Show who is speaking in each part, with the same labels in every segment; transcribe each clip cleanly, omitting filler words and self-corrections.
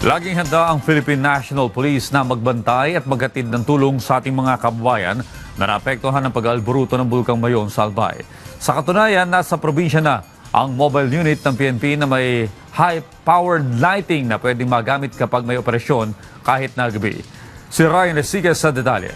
Speaker 1: Laging handa ang Philippine National Police na magbantay at maghatid ng tulong sa ating mga kababayan na naapektuhan ng pag-alboruto ng Bulkang Mayon sa Albay. Sa katunayan, nasa probinsya na ang mobile unit ng PNP na may high-powered lighting na pwedeng magamit kapag may operasyon kahit na gabi. Si Ryan Resigas sa detalye.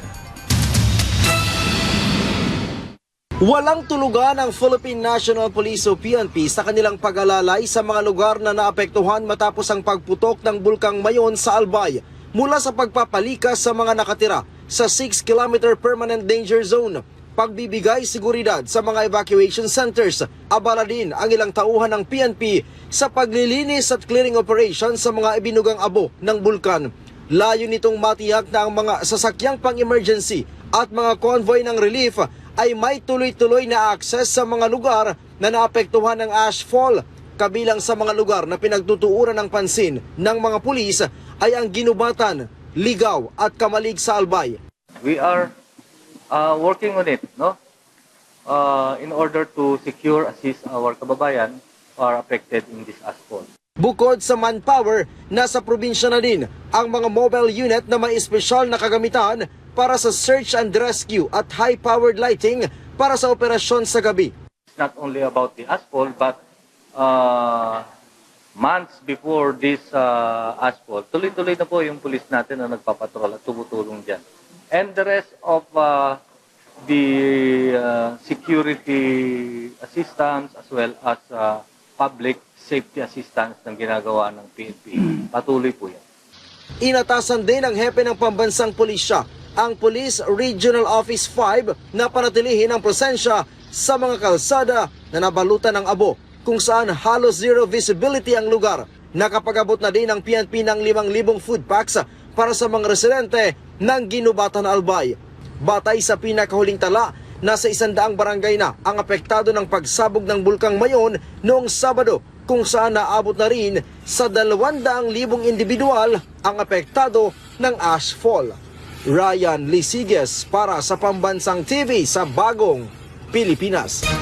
Speaker 2: Walang tulugan ang Philippine National Police o PNP sa kanilang pag-alalay sa mga lugar na naapektuhan matapos ang pagputok ng Bulkang Mayon sa Albay mula sa pagpapalikas sa mga nakatira sa 6-kilometer permanent danger zone, pagbibigay seguridad sa mga evacuation centers, abala din ang ilang tauhan ng PNP sa paglilinis at clearing operation sa mga ibinugang abo ng bulkan. Layo nitong matiyak na ang mga sasakyang pang-emergency at mga convoy ng relief ay may tuloy-tuloy na access sa mga lugar na naapektuhan ng ashfall. Kabilang sa mga lugar na pinagtutuuran ng pansin ng mga pulis ay ang Ginubatan, Ligaw at Kamalig sa Albay.
Speaker 3: We are working on it, no? In order to secure, assist our kababayan who are affected in this ashfall.
Speaker 2: Bukod sa manpower, nasa probinsya na din ang mga mobile unit na may espesyal na kagamitan para sa search and rescue at high-powered lighting para sa operasyon sa gabi.
Speaker 3: It's not only about the ashfall, but months before this ashfall, tuloy-tuloy na po yung pulis natin na nagpapatrol at tumutulong dyan. And the rest of the security assistance as well as public safety assistance ng ginagawa ng PNP, patuloy po yan.
Speaker 2: Inatasan din ng hepe ng pambansang pulisya ang Police Regional Office 5 na panatilihin ang presensya sa mga kalsada na nabalutan ng abo kung saan halos zero visibility ang lugar. Nakapag-abot na din ang PNP ng 5,000 food packs para sa mga residente ng Ginubatan, Albay. Batay sa pinakahuling tala, nasa 100 barangay na ang apektado ng pagsabog ng Bulkang Mayon noong Sabado, kung saan naabot na rin sa 200,000 individual ang apektado ng ashfall. Ryan Resigas para sa Pambansang TV sa Bagong Pilipinas.